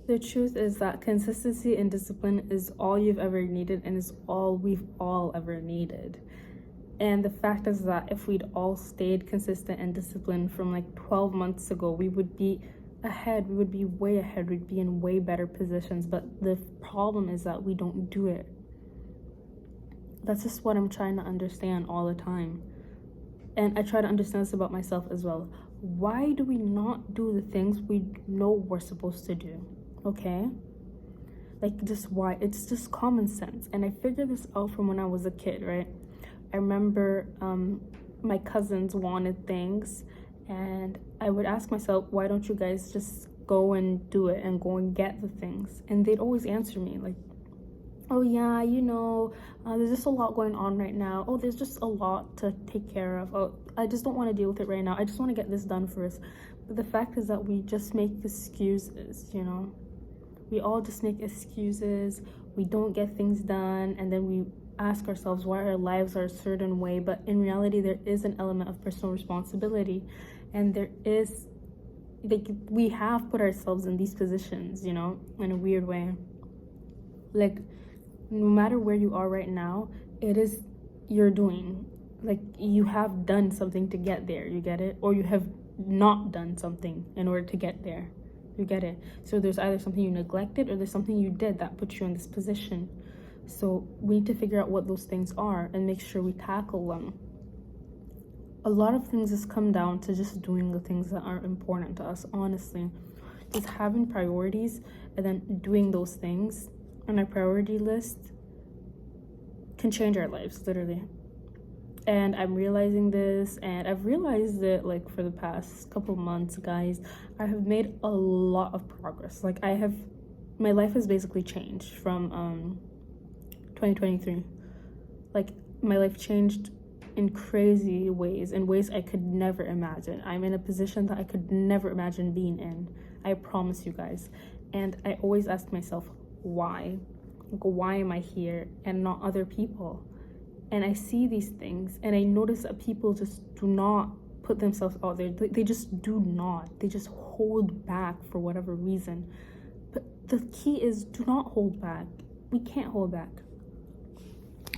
The truth is that consistency and discipline is all you've ever needed and is all we've all ever needed. And the fact is that if we'd all stayed consistent and disciplined from like 12 months ago, we would be ahead. We would be way ahead. We'd be in way better positions. But the problem is that we don't do it. That's just what I'm trying to understand all the time. And I try to understand this about myself as well. Why do we not do the things we know we're supposed to do? Okay? Like, just why? It's just common sense. And I figured this out from when I was a kid, right? I remember my cousins wanted things, and I would ask myself, why don't you guys just go and do it and go and get the things? And they'd always answer me like, oh yeah, there's just a lot going on right now. Oh, there's just a lot to take care of. Oh, I just don't want to deal with it right now. I just want to get this done first. But the fact is that we just make excuses, We all just make excuses. We don't get things done, and then we ask ourselves why our lives are a certain way. But in reality, there is an element of personal responsibility, and there is, like, we have put ourselves in these positions, in a weird way. Like, no matter where you are right now, it is your doing. Like, you have done something to get there, you get it? Or you have not done something in order to get there, you get it? So there's either something you neglected or there's something you did that put you in this position. So we need to figure out what those things are and make sure we tackle them. A lot of things just come down to just doing the things that are important to us, honestly. Just having priorities and then doing those things on our priority list can change our lives, literally. And I'm realizing this, and I've realized it like for the past couple months, guys. I have made a lot of progress. Like, my life has basically changed from 2023. Like, my life changed in crazy ways, in ways I could never imagine. I'm in a position that I could never imagine being in. I promise you guys. And I always ask myself, why? Like, why am I here and not other people? And I see these things, and I notice that people just do not put themselves out there. They just do not. They just hold back for whatever reason. But the key is, do not hold back. We can't hold back.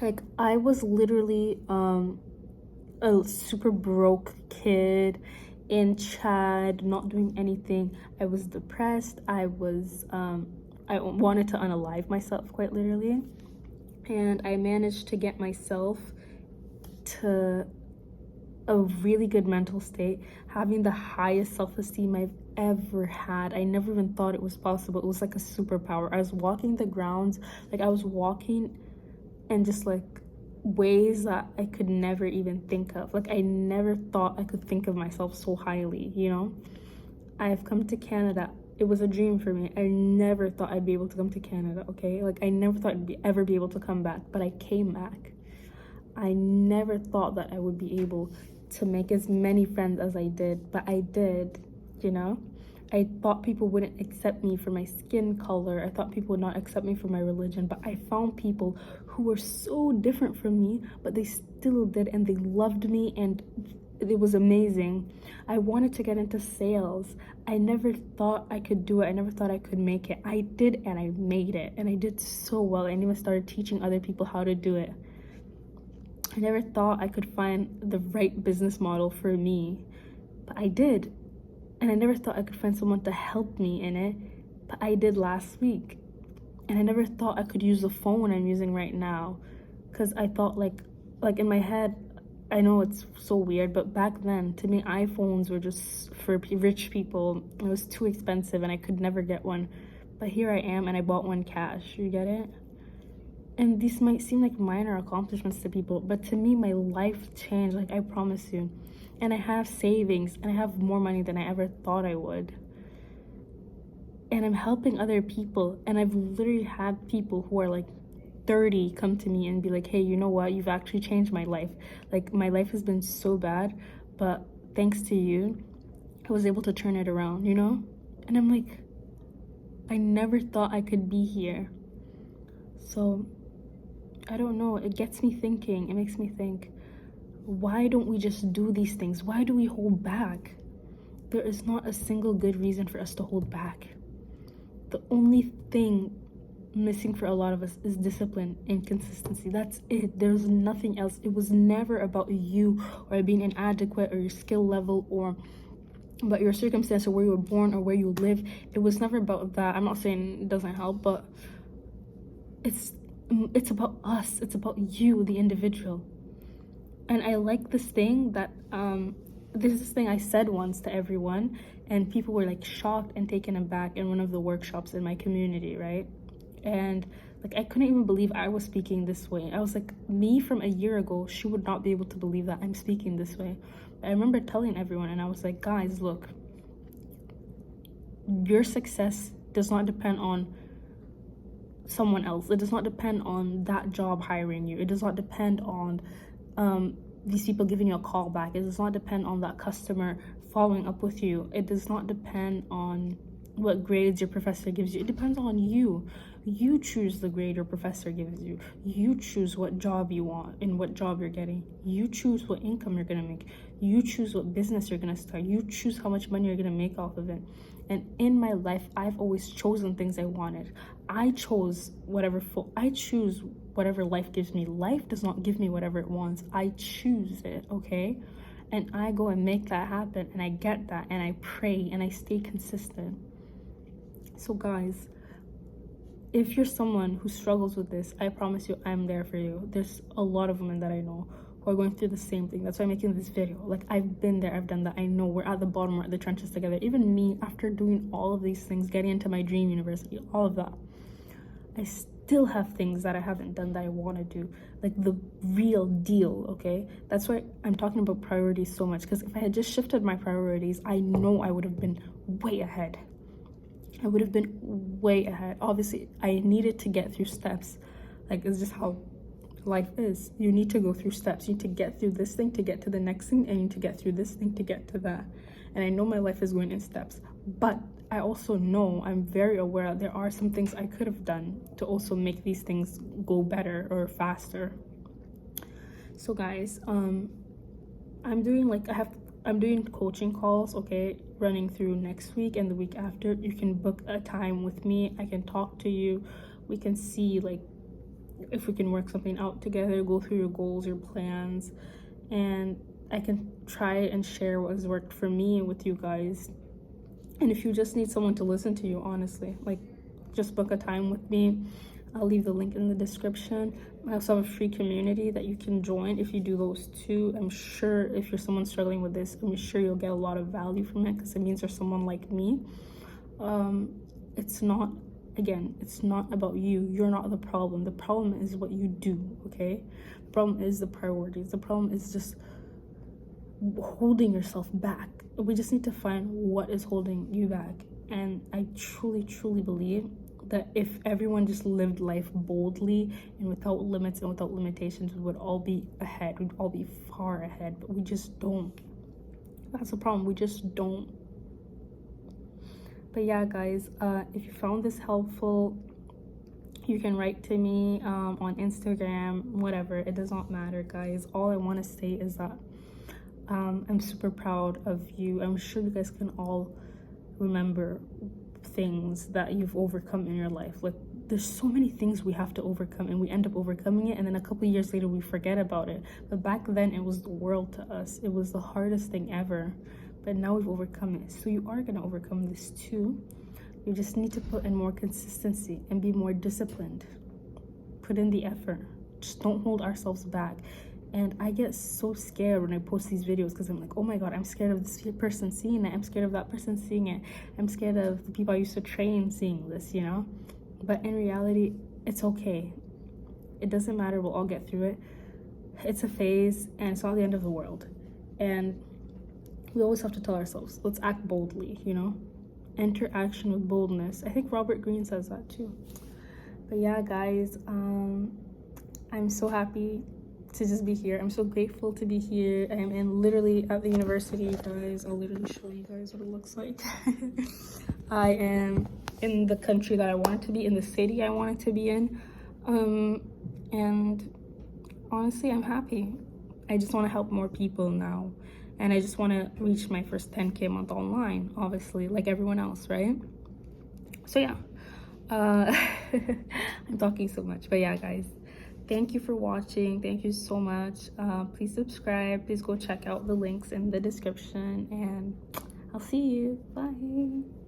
Like, I was literally a super broke kid in Chad, not doing anything. I was depressed. I wanted to unalive myself, quite literally. And I managed to get myself to a really good mental state, having the highest self-esteem I've ever had. I never even thought it was possible. It was like a superpower. I was walking the grounds, like I was walking in just like ways that I could never even think of. Like, I never thought I could think of myself so highly, I have come to Canada. It was a dream for me. I never thought I'd be able to come to Canada, okay? Like, I never thought I'd ever be able to come back, but I came back. I never thought that I would be able to make as many friends as I did, but I did, I thought people wouldn't accept me for my skin color. I thought people would not accept me for my religion, but I found people who were so different from me, but they still did, and they loved me, and it was amazing. I wanted to get into sales. I never thought I could do it. I never thought I could make it. I did, and I made it, and I did so well. I even started teaching other people how to do it. I never thought I could find the right business model for me, but I did. And I never thought I could find someone to help me in it, but I did last week. And I never thought I could use the phone I'm using right now, because I thought like in my head, I know it's so weird, but back then, to me, iPhones were just for rich people. It was too expensive and I could never get one. But here I am, and I bought one cash. You get it? And these might seem like minor accomplishments to people, but to me, my life changed, like, I promise you. And I have savings, and I have more money than I ever thought I would. And I'm helping other people, and I've literally had people who are like 30 come to me and be like, hey, you know what, you've actually changed my life. Like, my life has been so bad, but thanks to you, I was able to turn it around, And I'm like, I never thought I could be here. So I don't know, it gets me thinking. It makes me think, why don't we just do these things? Why do we hold back? There is not a single good reason for us to hold back. The only thing missing for a lot of us is discipline and consistency. That's it. There's nothing else. It was never about you or being inadequate or your skill level or about your circumstance or where you were born or where you live. It was never about that. I'm not saying it doesn't help, but it's about us. It's about you, the individual. And I like this thing that there's this thing I said once to everyone, and people were like shocked and taken aback in one of the workshops in my community, right? And like I couldn't even believe I was speaking this way. I was like, me from a year ago, she would not be able to believe that I'm speaking this way. I remember telling everyone, and I was like, guys, look, your success does not depend on someone else. It does not depend on that job hiring you. It does not depend on these people giving you a call back. It does not depend on that customer following up with you. It does not depend on what grades your professor gives you. It depends on you. You choose the grade your professor gives you. You choose what job you want and what job you're getting. You choose what income you're gonna make. You choose what business you're gonna start. You choose how much money you're gonna make off of it. And in my life, I've always chosen things I wanted. I choose I choose whatever life gives me. Life does not give me whatever it wants. I choose it, okay? And I go and make that happen, and I get that, and I pray, and I stay consistent. So guys, if you're someone who struggles with this, I promise you I'm there for you. There's a lot of women that I know who are going through the same thing. That's why I'm making this video. Like, I've been there, I've done that. I know we're at the bottom, we're at the trenches together. Even me, after doing all of these things, getting into my dream university, all of that, I still have things that I haven't done that I want to do, like the real deal, okay? That's why I'm talking about priorities so much, because if I had just shifted my priorities, I know I would have been way ahead. I would have been way ahead. Obviously, I needed to get through steps. Like, it's just how life is. You need to go through steps. You need to get through this thing to get to the next thing, and you need to get through this thing to get to that. And I know my life is going in steps, but I also know, I'm very aware that there are some things I could have done to also make these things go better or faster. So guys, I'm doing coaching calls, okay, running through next week and the week after. You can book a time with me. I can talk to you. We can see like if we can work something out together, go through your goals, your plans, and I can try and share what has worked for me with you guys. And if you just need someone to listen to you, honestly, like, just book a time with me. I'll leave the link in the description. I also have a free community that you can join if you do those two. I'm sure if you're someone struggling with this, I'm sure you'll get a lot of value from it, because it means there's someone like me. It's not about you. You're not the problem. The problem is what you do, okay? The problem is the priorities. The problem is just holding yourself back. We just need to find what is holding you back. And I truly, truly believe that if everyone just lived life boldly and without limits and without limitations, we would all be ahead. We'd all be far ahead, but we just don't. That's the problem. We just don't. But yeah, guys, if you found this helpful, you can write to me on Instagram, whatever. It does not matter, guys. All I want to say is that I'm super proud of you. I'm sure you guys can all remember things that you've overcome in your life. Like, there's so many things we have to overcome, and we end up overcoming it, and then a couple of years later we forget about it. But back then it was the world to us. It was the hardest thing ever, but now we've overcome it. So you are going to overcome this too. You just need to put in more consistency and be more disciplined. Put in the effort. Just don't hold ourselves back. And I get so scared when I post these videos, because I'm like, oh my god, I'm scared of this person seeing it. I'm scared of that person seeing it. I'm scared of the people I used to train seeing this, you know? But in reality, it's okay. It doesn't matter. We'll all get through it. It's a phase, and it's not the end of the world. And we always have to tell ourselves, let's act boldly, you know? Enter action with boldness. I think Robert Greene says that too. But yeah, guys, I'm so happy to just be here. I'm so grateful to be here. I am literally at the university, you guys. I'll literally show you guys what it looks like. I am in the country that I wanted to be, in the city I wanted to be in. And honestly, I'm happy. I just want to help more people now. And I just want to reach my first 10K a month online, obviously, like everyone else, right? So yeah, I'm talking so much, but yeah, guys, thank you for watching. Thank you so much. Please subscribe. Please go check out the links in the description, and I'll see you. Bye.